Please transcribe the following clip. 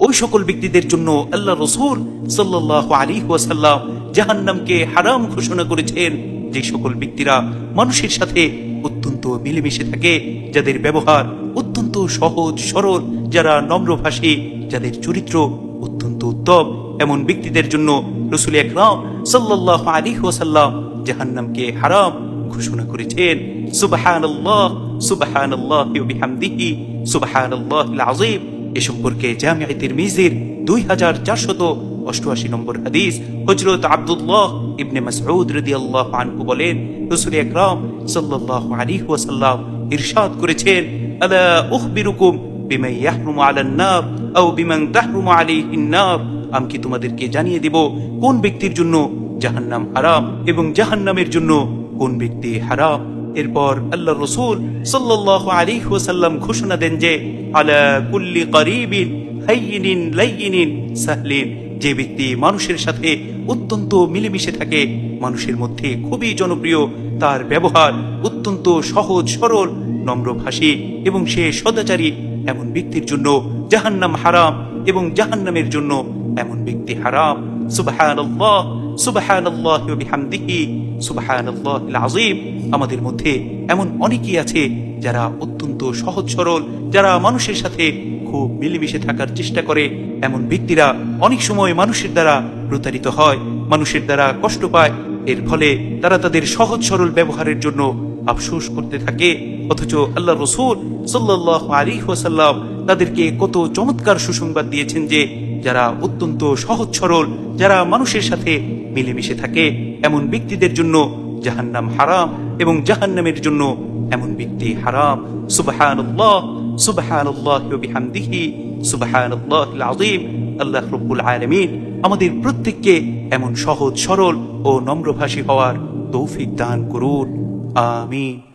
ওই সকল ব্যক্তিদের জন্য আল্লাহ রাসূল সাল্লাল্লাহু আলাইহি ওয়াসাল্লাম জাহান্নামকে হারাম ঘোষণা করেছেন, যে সকল ব্যক্তিরা মানুষের সাথে অত্যন্ত মিলেমিশে থাকে, যাদের ব্যবহার অত্যন্ত সহজ সরল, যারা নম্রভাষী, যাদের চরিত্র অত্যন্ত উত্তম, এমন ব্যক্তিদের জন্য রাসূল আকরাম সাল্লাল্লাহু আলাইহি ওয়াসাল্লাম জাহান্নামকে হারাম ঘোষণা করেছেন। সুবহানাল্লাহ, সুবহানাল্লাহি ওয়া বিহামদিহি, সুবহানাল্লাহিল আযীম। এ সম্পর্কে জামিআ তিরমিজির 2488 নম্বর হাদিস, হযরত আব্দুল্লাহ ইবনে মাসউদ রাদিয়াল্লাহু আনহু বলেন, রাসূল আকরাম সাল্লাল্লাহু আলাইহি ওয়াসাল্লাম ইরশাদ করেছেন, আলা উখবিরুকুম বিমা ইয়াহরুমু আলান নার আও বিমান তাহরুমু আলাইহিন নার। আমি কি তোমাদেরকে জানিয়ে দেব কোন ব্যক্তির জন্য জাহান্নাম হারাম এবং জাহান্নামের জন্য কোন ব্যক্তি হারাম। এরপর আল্লাহ রাসূল সাল্লাল্লাহু আলাইহি ওয়াসাল্লাম ঘোষণা দেন যে, আলা কুল্লি করিবিন হাইয়িনিন লাইয়িনিন সাহলিন, যে ব্যক্তি মানুষের সাথে অত্যন্ত মিলেমিশে থাকে, মানুষের মধ্যে খুবই জনপ্রিয়, তার ব্যবহার অত্যন্ত সহজ সরল নম্রভাষী এবং সে সদাচারী, এমন ব্যক্তির জন্য জাহান্নাম হারাম এবং জাহান্নামের জন্য এমন ব্যক্তি হারাম। সুবহানাল্লাহ, সুবহানাল্লাহি ওয়া বিহামদিহি, সুবহানাল্লাহিল আযীম। আমাদের মধ্যে এমন অনেকেই আছে যারা অত্যন্ত সহজ সরল, যারা মানুষের সাথে খুব মিলেমিশে থাকার চেষ্টা করে, এমন ব্যক্তিরা অনেক সময় মানুষের দ্বারা প্রতারিত হয়, মানুষের দ্বারা কষ্ট পায়। এর ফলে তারা তাদের সহজ সরল ব্যবহারের জন্য আফসোস করতে থাকে, অথচ আল্লাহ রাসূল সাল্লাল্লাহু আলাইহি ওয়াসাল্লাম তাদেরকে কত চমৎকার সুসংবাদ দিয়েছেন যে, যারা অত্যন্ত সহজ সরল, যারা মানুষের সাথে মিলেমিশে থাকে, এমন ব্যক্তিদের জন্য জাহান্নাম হারাম এবং জাহান্নামের জন্য এমন ব্যক্তি হারাম। সুবহানাল্লাহ, সুবহানাল্লাহি ওয়া বিহামদিহি, সুবহানাল্লাহিল আযীম। আল্লাহ রাব্বুল আলামিন আমাদের প্রত্যেককে এমন সহজ সরল ও নম্রভাষী হওয়ার তৌফিক দান করুন। আমিন।